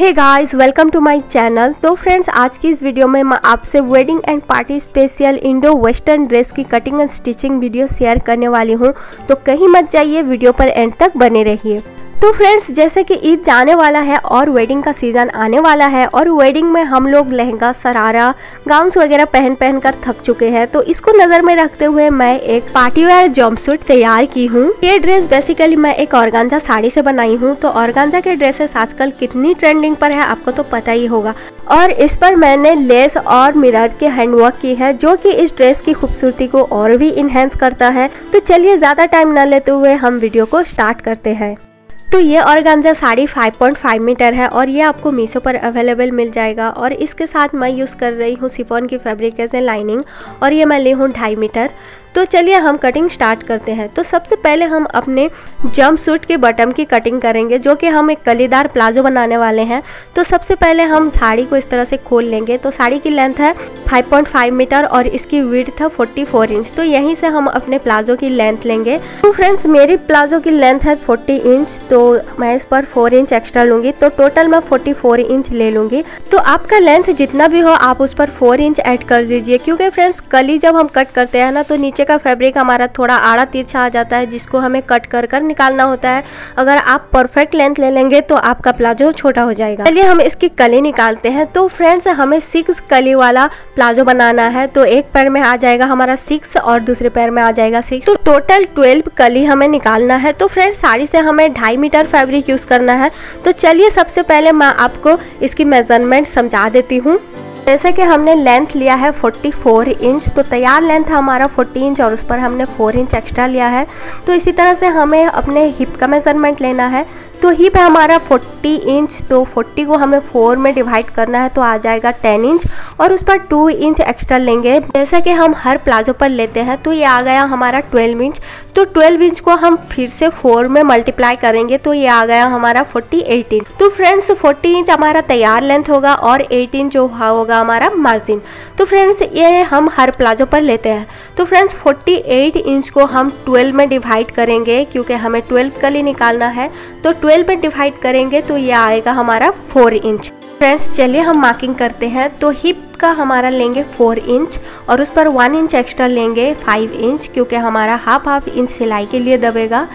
Hey guys, welcome to my channel. तो friends, आज की इस वीडियो में मैं आपसे wedding and party special Indo western dress की cutting and stitching video share करने वाली हूं। तो कहीं मत जाइए, वीडियो पर एंड तक बने रहिए। तो फ्रेंड्स, जैसे कि ईद जाने वाला है और वेडिंग का सीज़न आने वाला है और वेडिंग में हम लोग लहंगा, सरारा, गाउन्स वगैरह पहन कर थक चुके हैं। तो इसको नज़र में रखते हुए मैं एक पार्टी वेयर जंपसूट तैयार की हूँ। ये ड्रेस बेसिकली मैं एक ऑर्गेन्जा साड़ी से बनाई हूँ। तो ऑर्गेन्जा के ड्रेसेस आजकल कितनी ट्रेंडिंग पर है आपको तो पता ही होगा। और इस पर मैंने लेस और मिरर के हैंडवर्क की है, जो कि इस ड्रेस की खूबसूरती को और भी इन्हेंस करता है। तो चलिए ज़्यादा टाइम न लेते हुए हम वीडियो को स्टार्ट करते हैं। तो ये ऑर्गेन्जा साड़ी 5.5 मीटर है और ये आपको मीशो पर अवेलेबल मिल जाएगा। और इसके साथ मैं यूज़ कर रही हूँ शिफॉन की फैब्रिकेशन लाइनिंग और ये मैं ली हूँ 2.5 मीटर। तो चलिए हम कटिंग स्टार्ट करते हैं। तो सबसे पहले हम अपने जंपसूट के बटन की कटिंग करेंगे, जो कि हम एक कलीदार प्लाजो बनाने वाले हैं। तो सबसे पहले हम साड़ी को इस तरह से खोल लेंगे। तो साड़ी की लेंथ है 5.5 मीटर और इसकी विड्थ है 44 इंच। तो यहीं से हम अपने प्लाजो की लेंथ लेंगे। तो फ्रेंड्स, मेरी प्लाजो की लेंथ है 40 इंच, तो मैं इस पर 4 इंच एक्स्ट्रा लूँगी। तो टोटल मैं 44 इंच ले लूँगी। तो आपका लेंथ जितना भी हो आप उस पर 4 इंच ऐड कर दीजिए, क्योंकि फ्रेंड्स कली जब हम कट करते हैं ना, तो नीचे का फैब्रिक हमारा थोड़ा आड़ा तिरछा आ जाता है, जिसको हमें कट कर निकालना होता है। अगर आप परफेक्ट लेंथ ले लेंगे तो आपका प्लाजो छोटा हो जाएगा। चलिए हम इसकी कली निकालते हैं। तो फ्रेंड्स, हमें 6 कली वाला प्लाजो बनाना है। तो एक पैर में आ जाएगा हमारा 6 और दूसरे पैर में आ जाएगा 6। तो टोटल 12 कली हमें निकालना है। तो फ्रेंड्स, साड़ी से हमें 2.5 मीटर फैब्रिक यूज करना है। तो चलिए सबसे पहले मैं आपको इसकी मेजरमेंट समझा देती हूँ। जैसे कि हमने लेंथ लिया है 44 इंच, तो तैयार लेंथ हमारा 40 इंच और उस पर हमने 4 इंच एक्स्ट्रा लिया है। तो इसी तरह से हमें अपने हिप का मेजरमेंट लेना है। तो हिप है हमारा 40 इंच, तो 40 को हमें 4 में डिवाइड करना है, तो आ जाएगा 10 इंच और उस पर 2 इंच एक्स्ट्रा लेंगे, जैसा कि हम हर प्लाजो पर लेते हैं। तो ये आ गया हमारा 12 इंच। तो 12 इंच को हम फिर से 4 में मल्टीप्लाई करेंगे, तो ये आ गया हमारा 48 इंच। तो फ्रेंड्स, 40 इंच हमारा तैयार लेंथ होगा और 8 इंच जो होगा हमारा मार्जिन। तो फ्रेंड्स, ये हम हर प्लाजो पर लेते हैं। तो फ्रेंड्स, 48 इंच को हम 12 में डिवाइड करेंगे, क्योंकि हमें 12 कली निकालना है। तो 12 में डिवाइड करेंगे तो ये आएगा हमारा 4 इंच। फ्रेंड्स, चलिए हम मार्किंग करते हैं। तो हिप का हमारा लेंगे 4 इंच और उस पर 1 इंच एक्स्ट्रा लेंगे 5 इंच, क्योंकि हमारा हाफ इंच सिलाई के लिए दबेगा।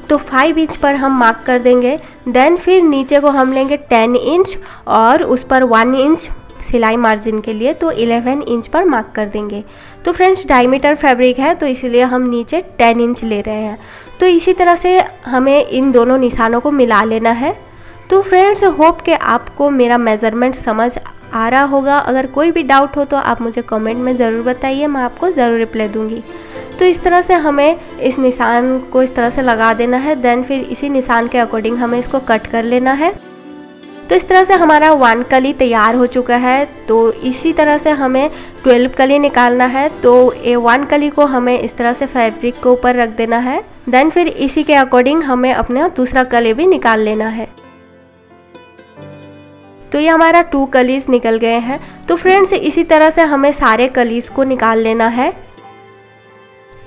तो 5 इंच पर हम मार्क कर देंगे। देन फिर नीचे को हम लेंगे 10 इंच और उस पर 1 इंच सिलाई मार्जिन के लिए, तो 11 इंच पर मार्क कर देंगे। तो फ्रेंड्स, 2.5 मीटर फैब्रिक है, तो इसलिए हम नीचे 10 इंच ले रहे हैं। तो इसी तरह से हमें इन दोनों निशानों को मिला लेना है। तो फ्रेंड्स, होप कि आपको मेरा मेज़रमेंट समझ आ रहा होगा। अगर कोई भी डाउट हो तो आप मुझे कमेंट में ज़रूर बताइए, मैं आपको ज़रूर रिप्लाई दूंगी। तो इस तरह से हमें इस निशान को इस तरह से लगा देना है। देन फिर इसी निशान के अकॉर्डिंग हमें इसको कट कर लेना है। तो इस तरह से हमारा 1 कली तैयार हो चुका है। तो इसी तरह से हमें 12 कली निकालना है। तो ये 1 कली को हमें इस तरह से फैब्रिक के ऊपर रख देना है। देन फिर इसी के अकॉर्डिंग हमें अपना दूसरा कली भी निकाल लेना है। तो ये हमारा 2 कलीज निकल गए हैं। तो फ्रेंड्स, इसी तरह से हमें सारे कलीज को निकाल लेना है।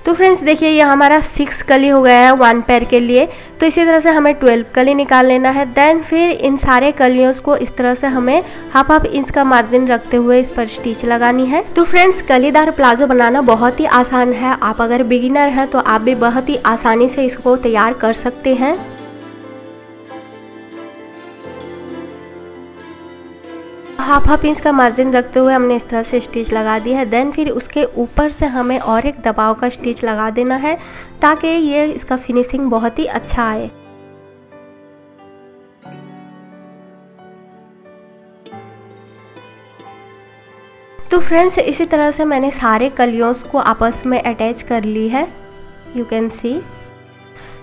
तो फ्रेंड्स, देखिए ये हमारा 6 कली हो गया है 1 पैर के लिए। तो इसी तरह से हमें 12 कली निकाल लेना है। देन फिर इन सारे कलियों को इस तरह से हमें हाफ इंच का मार्जिन रखते हुए इस पर स्टिच लगानी है। तो फ्रेंड्स, कलीदार प्लाजो बनाना बहुत ही आसान है। आप अगर बिगिनर हैं तो आप भी बहुत ही आसानी से इसको तैयार कर सकते हैं। हाफ इंच का मार्जिन रखते हुए हमने इस तरह से स्टिच लगा दी है। देन फिर उसके ऊपर से हमें और एक दबाव का स्टिच लगा देना है, ताकि ये इसका फिनिशिंग बहुत ही अच्छा आए। तो फ्रेंड्स, इसी तरह से मैंने सारे कलियों को आपस में अटैच कर ली है, यू कैन सी।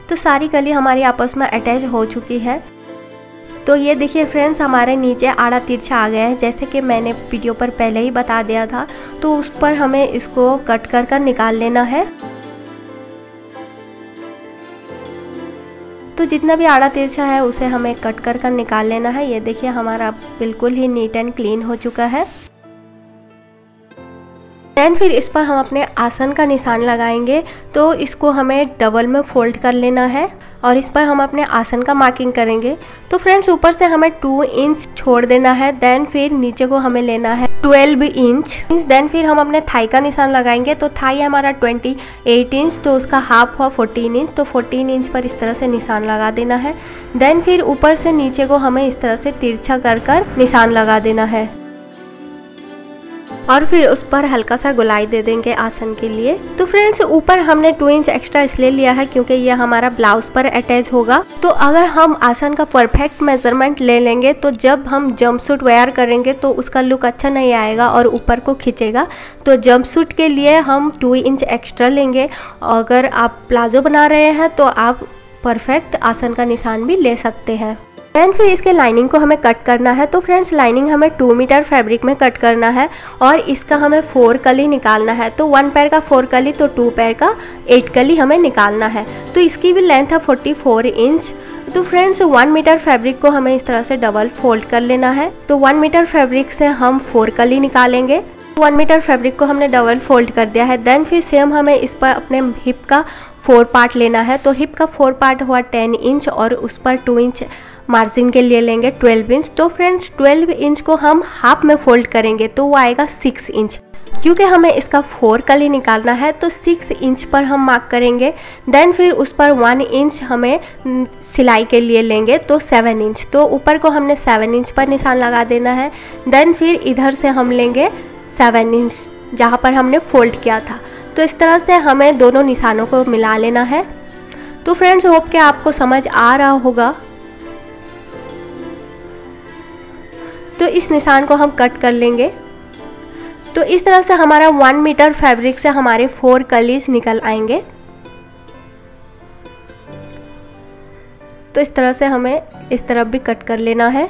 तो सारी कली हमारी आपस में अटैच हो चुकी है। तो ये देखिए फ्रेंड्स, हमारे नीचे आड़ा तिरछा आ गया है, जैसे कि मैंने वीडियो पर पहले ही बता दिया था। तो उस पर हमें इसको कट कर निकाल लेना है। तो जितना भी आड़ा तिरछा है उसे हमें कट कर निकाल लेना है। ये देखिए हमारा बिल्कुल ही नीट एंड क्लीन हो चुका है। देन फिर इस पर हम अपने आसन का निशान लगाएंगे। तो इसको हमें डबल में फोल्ड कर लेना है और इस पर हम अपने आसन का मार्किंग करेंगे। तो फ्रेंड्स ऊपर से हमें 2 इंच छोड़ देना है। देन फिर नीचे को हमें लेना है 12 इंच। देन फिर हम अपने थाई का निशान लगाएंगे। तो थाई हमारा 28 इंच, तो उसका हाफ हुआ 14 इंच। तो 14 इंच पर इस तरह से निशान लगा देना है। देन फिर ऊपर से नीचे को हमें इस तरह से तिरछा कर निशान लगा देना है और फिर उस पर हल्का सा गोलाई दे देंगे आसन के लिए। तो फ्रेंड्स ऊपर हमने 2 इंच एक्स्ट्रा इसलिए लिया है क्योंकि ये हमारा ब्लाउज पर अटैच होगा। तो अगर हम आसन का परफेक्ट मेजरमेंट ले लेंगे तो जब हम जंपसूट वेयर करेंगे तो उसका लुक अच्छा नहीं आएगा और ऊपर को खींचेगा। तो जंपसूट के लिए हम 2 इंच एक्स्ट्रा लेंगे। अगर आप प्लाजो बना रहे हैं तो आप परफेक्ट आसन का निशान भी ले सकते हैं। देन फिर इसके लाइनिंग को हमें कट करना है। तो फ्रेंड्स लाइनिंग हमें 2 मीटर फैब्रिक में कट करना है और इसका हमें 4 कली निकालना है। तो 1 पैर का 4 कली, तो 2 पैर का 8 कली हमें निकालना है। तो इसकी भी लेंथ है 44 इंच। तो फ्रेंड्स 1 मीटर फैब्रिक को हमें इस तरह से डबल फोल्ड कर लेना है। तो 1 मीटर फैब्रिक से हम 4 कली निकालेंगे। 1 मीटर फैब्रिक को हमने डबल फोल्ड कर दिया है। देन फिर सेम हमें इस पर अपने हिप का 4 पार्ट लेना है। तो हिप का 4 पार्ट हुआ 10 इंच और उस पर 2 इंच मार्जिन के लिए लेंगे 12 इंच। तो फ्रेंड्स 12 इंच को हम हाफ में फोल्ड करेंगे तो वो आएगा 6 इंच। क्योंकि हमें इसका 4 कली निकालना है तो 6 इंच पर हम मार्क करेंगे। देन फिर उस पर 1 इंच हमें सिलाई के लिए लेंगे तो 7 इंच। तो ऊपर को हमने 7 इंच पर निशान लगा देना है। देन फिर इधर से हम लेंगे 7 इंच जहाँ पर हमने फोल्ड किया था। तो इस तरह से हमें दोनों निशानों को मिला लेना है। तो फ्रेंड्स होप कि आपको समझ आ रहा होगा। तो इस निशान को हम कट कर लेंगे। तो इस तरह से हमारा 1 मीटर फैब्रिक से हमारे 4 कलीज निकल आएंगे। तो इस तरह से हमें इस तरफ भी कट कर लेना है।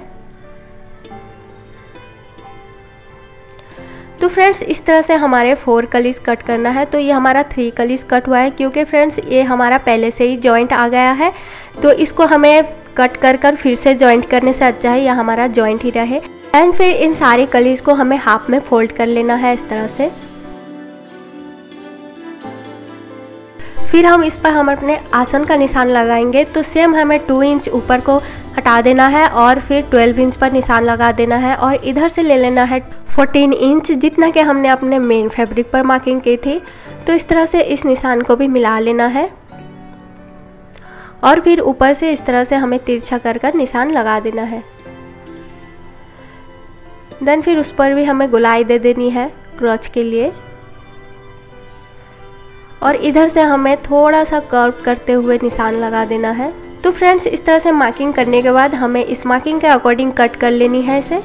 तो फ्रेंड्स इस तरह से हमारे 4 कलीज कट करना है। तो ये हमारा 3 कलीज कट हुआ है क्योंकि फ्रेंड्स ये हमारा पहले से ही जॉइंट आ गया है। तो इसको हमें कट कर फिर से जॉइंट करने से अच्छा है यह हमारा जॉइंट ही रहे। एंड फिर इन सारे कलीज को हमें हाफ में फोल्ड कर लेना है इस तरह से। फिर हम इस पर हम अपने आसन का निशान लगाएंगे। तो सेम हमें 2 इंच ऊपर को हटा देना है और फिर 12 इंच पर निशान लगा देना है और इधर से ले लेना है 14 इंच जितना कि हमने अपने मेन फैब्रिक पर मार्किंग की थी। तो इस तरह से इस निशान को भी मिला लेना है और फिर ऊपर से इस तरह से हमें तिरछा कर निशान लगा देना है। देन फिर उस पर भी हमें गोलाई दे देनी है क्रॉच के लिए और इधर से हमें थोड़ा सा कर्व करते हुए निशान लगा देना है। तो फ्रेंड्स इस तरह से मार्किंग करने के बाद हमें इस मार्किंग के अकॉर्डिंग कट कर लेनी है इसे।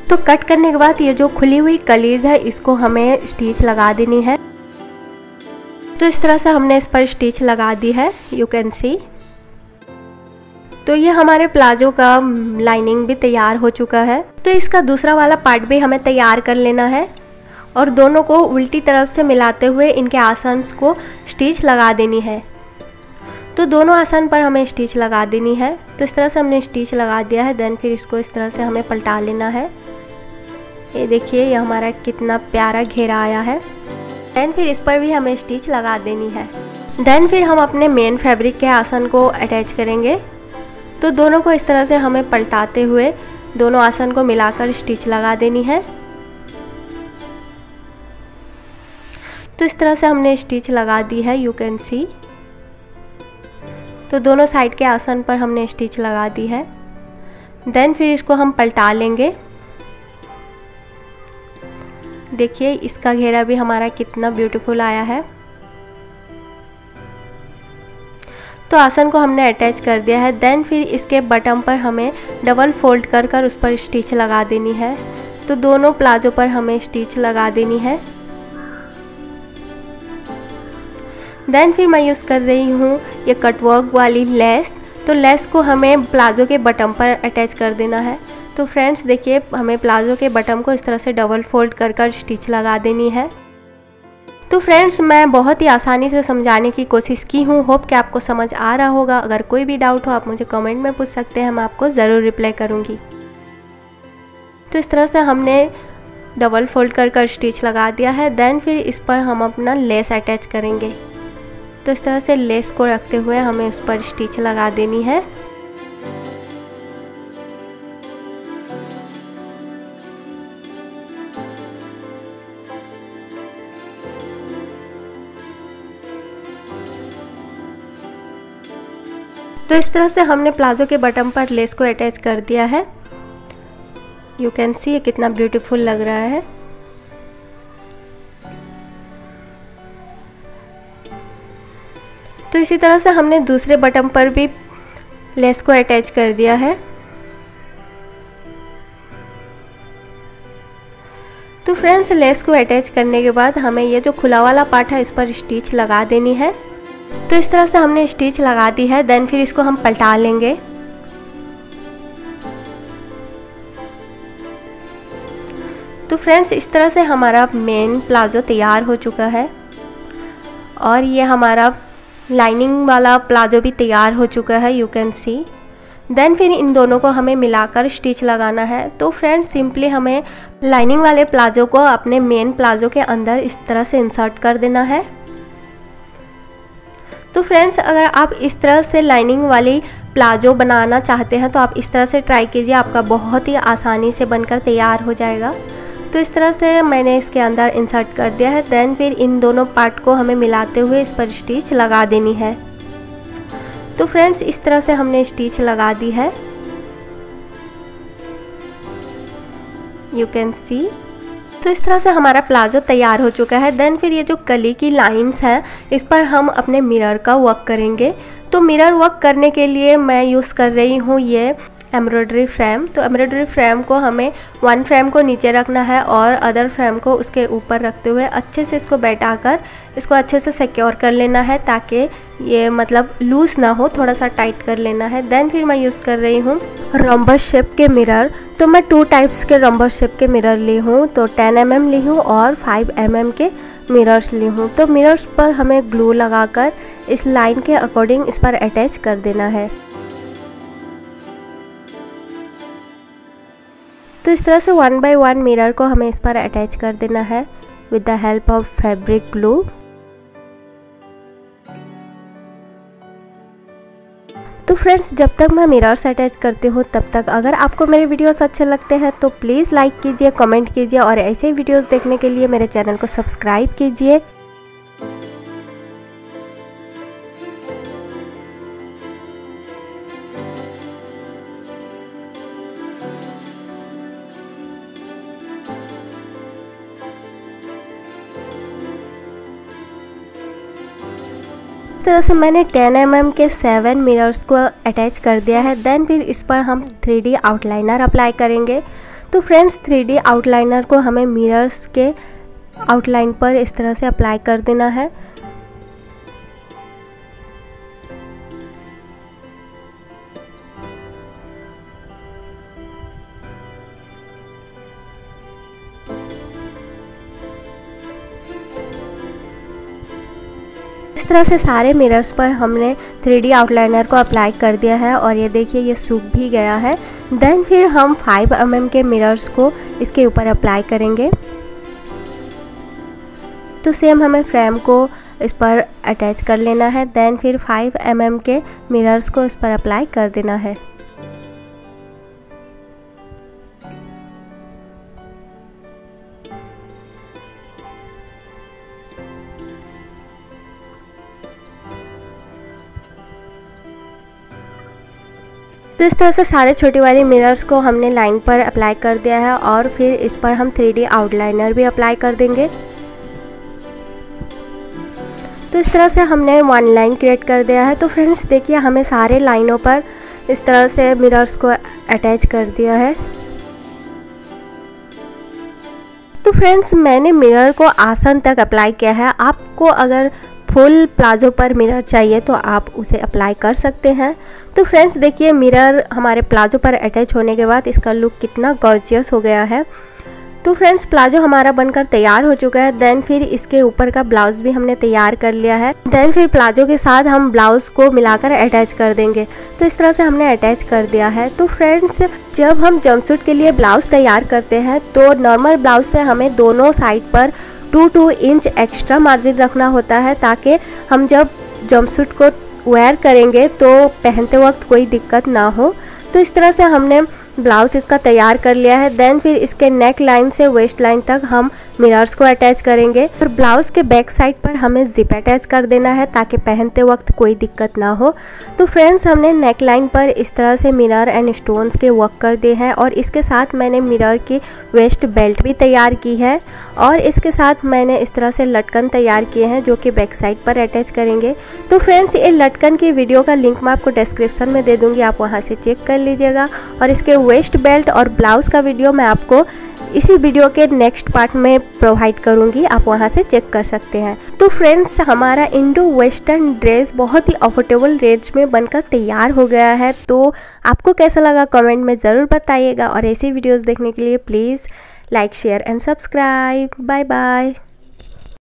तो कट करने के बाद ये जो खुली हुई कलीज है इसको हमें स्टिच लगा देनी है। तो इस तरह से हमने इस पर स्टिच लगा दी है, यू कैन सी। तो ये हमारे प्लाजो का लाइनिंग भी तैयार हो चुका है। तो इसका दूसरा वाला पार्ट भी हमें तैयार कर लेना है और दोनों को उल्टी तरफ से मिलाते हुए इनके आसन को स्टिच लगा देनी है। तो दोनों आसन पर हमें स्टिच लगा देनी है। तो इस तरह से हमने स्टिच लगा दिया है। देन फिर इसको इस तरह से हमें पलटा लेना है। ये देखिए ये हमारा कितना प्यारा घेरा आया है। देन फिर इस पर भी हमें स्टिच लगा देनी है। देन फिर हम अपने मेन फैब्रिक के आसन को अटैच करेंगे। तो दोनों को इस तरह से हमें पलटाते हुए दोनों आसन को मिलाकर स्टिच लगा देनी है। तो इस तरह से हमने स्टिच लगा दी है, यू कैन सी। तो दोनों साइड के आसन पर हमने स्टिच लगा दी है। देन फिर इसको हम पलटा लेंगे। देखिए इसका घेरा भी हमारा कितना ब्यूटीफुल आया है। तो आसन को हमने अटैच कर दिया है। देन फिर इसके बटन पर हमें डबल फोल्ड कर उस पर स्टिच लगा देनी है। तो दोनों प्लाजो पर हमें स्टिच लगा देनी है। देन फिर मैं यूज़ कर रही हूँ ये कटवर्क वाली लेस। तो लेस को हमें प्लाजो के बटन पर अटैच कर देना है। तो फ्रेंड्स देखिए हमें प्लाजो के बटन को इस तरह से डबल फोल्ड कर स्टिच लगा देनी है। तो फ्रेंड्स मैं बहुत ही आसानी से समझाने की कोशिश की हूँ। होप कि आपको समझ आ रहा होगा। अगर कोई भी डाउट हो आप मुझे कमेंट में पूछ सकते हैं, मैं आपको ज़रूर रिप्लाई करूँगी। तो इस तरह से हमने डबल फोल्ड कर स्टिच लगा दिया है। देन फिर इस पर हम अपना लेस अटैच करेंगे। तो इस तरह से लेस को रखते हुए हमें उस पर स्टिच लगा देनी है। तो इस तरह से हमने प्लाजो के बटन पर लेस को अटैच कर दिया है। यू कैन सी ये कितना ब्यूटीफुल लग रहा है। तो इसी तरह से हमने दूसरे बटन पर भी लेस को अटैच कर दिया है। तो फ्रेंड्स, लेस को अटैच करने के बाद हमें ये जो खुला वाला पार्ट है इस पर स्टिच लगा देनी है। तो इस तरह से हमने स्टिच लगा दी है। देन फिर इसको हम पलटा लेंगे। तो फ्रेंड्स, इस तरह से हमारा मेन प्लाजो तैयार हो चुका है और ये हमारा लाइनिंग वाला प्लाजो भी तैयार हो चुका है, यू कैन सी। देन फिर इन दोनों को हमें मिलाकर स्टिच लगाना है। तो फ्रेंड्स, सिंपली हमें लाइनिंग वाले प्लाजो को अपने मेन प्लाजो के अंदर इस तरह से इंसर्ट कर देना है। तो फ्रेंड्स, अगर आप इस तरह से लाइनिंग वाली प्लाजो बनाना चाहते हैं तो आप इस तरह से ट्राई कीजिए, आपका बहुत ही आसानी से बनकर तैयार हो जाएगा। तो इस तरह से मैंने इसके अंदर इंसर्ट कर दिया है। देन फिर इन दोनों पार्ट को हमें मिलाते हुए इस पर स्टिच लगा देनी है। तो फ्रेंड्स, इस तरह से हमने स्टिच लगा दी है, यू कैन सी। तो इस तरह से हमारा प्लाजो तैयार हो चुका है। देन फिर ये जो कली की लाइंस हैं इस पर हम अपने मिरर का वर्क करेंगे। तो मिरर वर्क करने के लिए मैं यूज़ कर रही हूँ ये एम्ब्रॉयडरी फ्रेम। तो एम्ब्रॉयडरी फ्रेम को हमें वन फ्रेम को नीचे रखना है और अदर फ्रेम को उसके ऊपर रखते हुए अच्छे से इसको बैठाकर इसको अच्छे से सिक्योर कर लेना है ताकि ये मतलब लूज़ ना हो, थोड़ा सा टाइट कर लेना है। देन फिर मैं यूज़ कर रही हूँ रोम्बस शेप के मिरर। तो मैं 2 टाइप्स के रोम्बस शेप के मिरर ली हूँ। तो 10 mm ली हूँ और 5 mm के मिरर्स ली हूँ। तो मिरर्स पर हमें ग्लू लगाकर इस लाइन के अकॉर्डिंग इस पर अटैच कर देना है। तो इस तरह से 1 by 1 मिरर को हमें इस पर अटैच कर देना है with the help of fabric glue. तो फ्रेंड्स, जब तक मैं मिरर्स अटैच करती हूँ तब तक अगर आपको मेरे वीडियोस अच्छे लगते हैं तो प्लीज़ लाइक कीजिए, कमेंट कीजिए और ऐसे ही वीडियोस देखने के लिए मेरे चैनल को सब्सक्राइब कीजिए। इस तरह से मैंने 10 mm के 7 मिरर्स को अटैच कर दिया है। देन फिर इस पर हम 3D आउटलाइनर अप्लाई करेंगे। तो फ्रेंड्स, 3D आउटलाइनर को हमें मिरर्स के आउटलाइन पर इस तरह से अप्लाई कर देना है। इस तरह से सारे मिरर्स पर हमने 3D आउटलाइनर को अप्लाई कर दिया है और ये देखिए ये सूख भी गया है। देन फिर हम 5 mm के मिरर्स को इसके ऊपर अप्लाई करेंगे। तो सेम हमें फ्रेम को इस पर अटैच कर लेना है। देन फिर 5 mm के मिरर्स को इस पर अप्लाई कर देना है। तो इस तरह से सारे छोटी वाली मिरर्स को हमने लाइन पर अप्लाई कर दिया है और फिर इस पर हम 3D आउटलाइनर भी अप्लाई कर देंगे। तो इस तरह से हमने 1 लाइन क्रिएट कर दिया है। तो फ्रेंड्स, देखिए हमें सारे लाइनों पर इस तरह से मिरर्स को अटैच कर दिया है। तो फ्रेंड्स, मैंने मिरर को आसन तक अप्लाई किया है। आपको अगर फुल प्लाजो पर मिरर चाहिए तो आप उसे अप्लाई कर सकते हैं। तो फ्रेंड्स, देखिए मिरर हमारे प्लाजो पर अटैच होने के बाद इसका लुक कितना गॉर्जियस हो गया है। तो फ्रेंड्स प्लाजो हमारा बनकर तैयार हो चुका है। देन फिर इसके ऊपर का ब्लाउज भी हमने तैयार कर लिया है। देन फिर प्लाजो के साथ हम ब्लाउज को मिलाकर अटैच कर देंगे। तो इस तरह से हमने अटैच कर दिया है। तो फ्रेंड्स जब हम जंपसूट के लिए ब्लाउज तैयार करते हैं तो नॉर्मल ब्लाउज से हमें दोनों साइड पर 2 इंच एक्स्ट्रा मार्जिन रखना होता है, ताकि हम जब जंपसूट को वेयर करेंगे तो पहनते वक्त कोई दिक्कत ना हो। तो इस तरह से हमने ब्लाउज इसका तैयार कर लिया है। देन फिर इसके नेक लाइन से वेस्ट लाइन तक हम मिरर्स को अटैच करेंगे और ब्लाउज के बैक साइड पर हमें जिप अटैच कर देना है ताकि पहनते वक्त कोई दिक्कत ना हो। तो फ्रेंड्स हमने नेक लाइन पर इस तरह से मिरर एंड स्टोन्स के वर्क कर दिए हैं और इसके साथ मैंने मिरर की वेस्ट बेल्ट भी तैयार की है और इसके साथ मैंने इस तरह से लटकन तैयार किए हैं जो कि बैक साइड पर अटैच करेंगे। तो फ्रेंड्स ये लटकन की वीडियो का लिंक मैं आपको डिस्क्रिप्शन में दे दूँगी, आप वहाँ से चेक कर लीजिएगा। और इसके वेस्ट बेल्ट और ब्लाउज का वीडियो मैं आपको इसी वीडियो के नेक्स्ट पार्ट में प्रोवाइड करूंगी, आप वहां से चेक कर सकते हैं। तो फ्रेंड्स हमारा इंडो वेस्टर्न ड्रेस बहुत ही अफोर्डेबल रेंज में बनकर तैयार हो गया है। तो आपको कैसा लगा कमेंट में ज़रूर बताइएगा और ऐसी वीडियोस देखने के लिए please like share and subscribe. Bye bye.